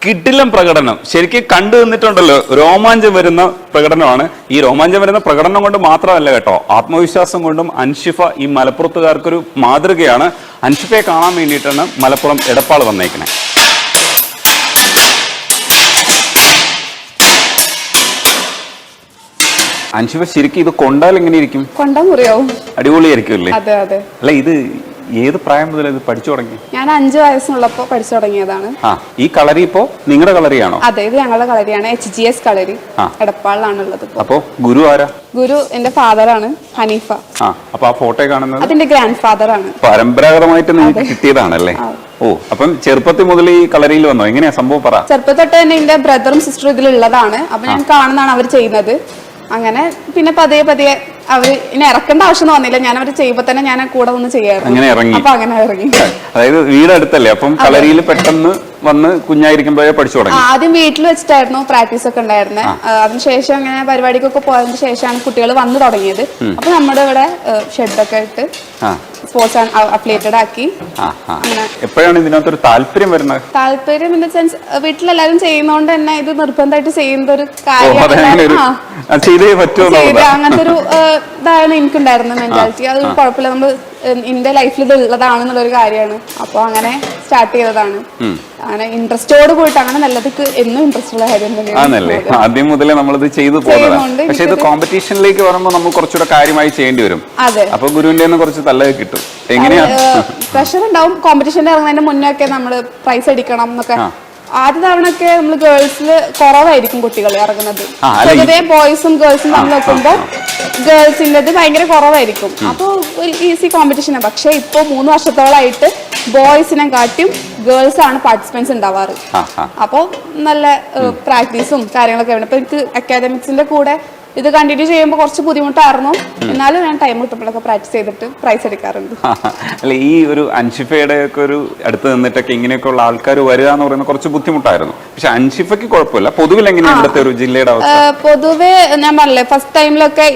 കിടിലം പ്രകടനം ശരിക്കും കണ്ടു നിന്നിട്ടുണ്ടല്ലോ. രോമാഞ്ചം വരുന്ന പ്രകടനമാണ്. ഈ രോമാഞ്ചം വരുന്ന പ്രകടനം കൊണ്ട് മാത്രമല്ല കേട്ടോ, ആത്മവിശ്വാസം കൊണ്ടും അൻഷിഫ ഈ മലപ്പുറത്തുകാർക്കൊരു മാതൃകയാണ്. അൻഷിഫയെ കാണാൻ വേണ്ടിയിട്ടാണ് മലപ്പുറം എടപ്പാൾ വന്നേക്കണേ. അൻഷിഫ ശരിക്കും ഇത് കൊണ്ടാൽ എങ്ങനെ ഇരിക്കും? കൊണ്ടാ മുറിയാവും. അടിപൊളിയായിരിക്കും അല്ലേ? അതെ അതെ. അല്ല, ഇത് ഏത് പ്രായം മുതൽ ഇത് പഠിച്ചു തുടങ്ങി? ഞാൻ 5 വയസ്സുള്ളപ്പോ പഠിച്ചു തുടങ്ങിയതാണ്. ഈ കളരി ഇപ്പോ നിങ്ങളുടെ കളരിയാണോ? അതെ, ഇത് ഞങ്ങളുടെ കളരിയാണ്. HGS കളരി എടപ്പാളിലാണുള്ളത്. അപ്പോ ഗുരു ആരാ? ഗുരു എന്റെ ഫാദറാണ്, ഹനീഫ. അപ്പൊ ആ ഫോട്ടോ കാണുന്നത് അതിന്റെ ഗ്രാൻഡ് ഫാദർ ആണ്. പരമ്പരാഗതമായിട്ട് നിങ്ങൾക്ക് കിട്ടിയതാണല്ലേ? ഓ, അപ്പം ചെറുപ്പത്തിൽ മുതൽ ഈ കളരിയിൽ വന്നോ? എങ്ങനെയാ സംഭവം പറ. ചെറുപ്പത്തിൽ തൊട്ട് തന്നെ എന്റെ ബ്രദറും സിസ്റ്ററും ഇതിലുള്ളതാണ്. അപ്പൊ ഞാൻ കാണുന്നതാണ് അവർ ചെയ്യുന്നത്. അങ്ങനെ പിന്നെ പതിയെ പതിയെ അവര് ഇനി ഇറക്കേണ്ട ആവശ്യം തോന്നില്ല. ഞാൻ അവർ ചെയ്യുമ്പോ തന്നെ ഞാൻ കൂടെ ഒന്ന് ചെയ്യാറുണ്ട്. അപ്പൊ അങ്ങനെ ഇറങ്ങി. അതായത് വീടടുത്തല്ലേ? അപ്പം കളരിയിൽ പെട്ടെന്ന് വന്ന് കുഞ്ഞായിരിക്കുമ്പോഴേ പഠിച്ചു തുടങ്ങി? ആദ്യം വീട്ടിൽ വെച്ചിട്ടായിരുന്നു പ്രാക്ടീസ് ഒക്കെ ഉണ്ടായിരുന്നത്. അതിനുശേഷം അങ്ങനെ പരിപാടിക്കൊക്കെ പോയതിനു ശേഷമാണ് കുട്ടികൾ വന്നു തുടങ്ങിയത്. അപ്പൊ നമ്മുടെ ഇവിടെ ഷെഡൊക്കെ ഇട്ട് സ്പോർട്സ് അഫിലിയേറ്റഡ് ആക്കി. എപ്പോഴാണ് ഇതിനകത്തൊരു താല്പര്യം വരുന്നത്? താല്പര്യം ഇൻ ദ സെൻസ് വീട്ടിലെല്ലാരും ചെയ്യുന്നോണ്ട് തന്നെ ഇത് നിർബന്ധമായിട്ട് ചെയ്യുന്ന ഒരു കാര്യം, അങ്ങനത്തെ ഒരു ഇതാണ് എനിക്കുണ്ടായിരുന്ന മെന്റാലിറ്റി. അത് കുഴപ്പമില്ല, നമ്മൾ എന്റെ ലൈഫിൽ ഇത് ഉള്ളതാണെന്നുള്ളൊരു കാര്യമാണ്. അപ്പൊ അങ്ങനെ സ്റ്റാർട്ട് ചെയ്തതാണ്. അങ്ങനെ ഇൻട്രസ്റ്റോട് പോയിട്ട് അങ്ങനെ നല്ലതൊക്കെ എന്നും ഇൻട്രസ്റ്റ് ഉള്ള കാര്യം ആണല്ലേ? ആദ്യം മുതലേ നമ്മളിത് ചെയ്തു പോകുന്നത്. പക്ഷെ ഇത് കോമ്പറ്റീഷനിലേക്ക് വരുമ്പോൾ നമുക്ക് കുറച്ചുകൂടെ കാര്യമായി ചെയ്യേണ്ടി വരും. അതെ. അപ്പൊ ഗുരുവിന്റെ കുറച്ച് തല്ലൊക്കെ കിട്ടും. എങ്ങനെയാ? പ്രഷർ ഉണ്ടാവും. കോമ്പറ്റീഷനിൽ ഇറങ്ങുന്നതിന്റെ മുന്നേ ഒക്കെ നമ്മള് പ്രൈസ് അടിക്കണം എന്നൊക്കെ. ആദ്യ തവണയൊക്കെ നമ്മൾ ഗേൾസിൽ കുറവായിരിക്കും കുട്ടികൾ ഇറങ്ങുന്നത്. പൊതുവെ ബോയ്സും ഗേൾസും തമ്മിൽ നോക്കുമ്പോ ഗേൾസിൻ്റെത് ഭയങ്കര കുറവായിരിക്കും. അപ്പോൾ ഒരു ഈസി കോമ്പറ്റീഷനാണ്. പക്ഷെ ഇപ്പൊ 3 വർഷത്തോളായിട്ട് ബോയ്സിനെ കാട്ടിയും ഗേൾസ് ആണ് പാർട്ടിസിപ്പൻസ് ഉണ്ടാവാറ്. അപ്പോൾ നല്ല പ്രാക്ടീസും കാര്യങ്ങളൊക്കെ വേണം. ഇപ്പൊ എനിക്ക് അക്കാദമിക്സിന്റെ കൂടെ ഇത് കണ്ടിന്യൂ ചെയ്യുമ്പോൾ കുറച്ച് ബുദ്ധിമുട്ടായിരുന്നു. എന്നാലും ഞാൻ ടൈം കിട്ടുമ്പോഴൊക്കെ പ്രാക്ടീസ് ചെയ്തിട്ട് പ്രൈസ് എടുക്കാറുണ്ട്. അല്ല, ഈ ഒരു അൻഷിഫയുടെ ഒക്കെ ഒരു അടുത്ത് നിന്നിട്ടൊക്കെ ഇങ്ങനെയൊക്കെ ഉള്ള ആൾക്കാർ വരിക എന്ന് പറയുന്നത് കുറച്ച് ബുദ്ധിമുട്ടായിരുന്നു. പക്ഷെ അൻഷിഫയ്ക്ക് കുഴപ്പമില്ല. പൊതുവിൽ എങ്ങനെയാണ് ഇവിടുത്തെ ഒരു ജില്ലയുടെ അവസ്ഥ? പൊതുവെ ഞാൻ പറഞ്ഞില്ലേ, ഫസ്റ്റ് ടൈമിലൊക്കെ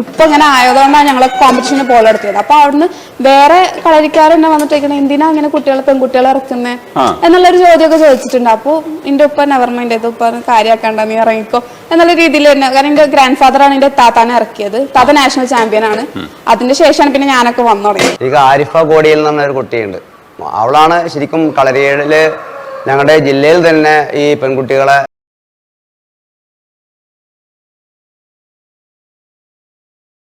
ഇപ്പൊ ഇങ്ങനെ ആയതുകൊണ്ടാണ് ഞങ്ങളെ കോമ്പറ്റീഷന് പോലെടുത്തത്. അപ്പൊ അവിടുന്ന് വേറെ കളരിക്കാരെന്നെ വന്നിട്ടേക്കണേ, എന്തിനാ അങ്ങനെ പെൺകുട്ടികളെ ഇറക്കുന്നേ എന്നുള്ളൊരു ചോദ്യമൊക്കെ ചോദിച്ചിട്ടുണ്ട്. അപ്പൊ എന്റെ ഉപ്പ നെവർമൈൻഡ് ചെയ്ത് ഉപ്പ കാര്യമാക്കണ്ട, നീ ഇറങ്ങിക്കോ എന്നുള്ള രീതിയിൽ തന്നെ. കാരണം എന്റെ ഗ്രാൻഡ് ഫാദർ ആണ് എന്റെ താത്താനെ ഇറക്കിയത്. താത്ത നാഷണൽ ചാമ്പ്യൻ ആണ്. അതിന്റെ ശേഷമാണ് പിന്നെ ഞാനൊക്കെ വന്നു തുടങ്ങിയത്. ഈ ആരിഫ കോടിയിൽ എന്ന് പറഞ്ഞൊരു കുട്ടിയുണ്ട്. അവളാണ് ശരിക്കും കളരിയില് ഞങ്ങളുടെ ജില്ലയിൽ തന്നെ ഈ പെൺകുട്ടികളെ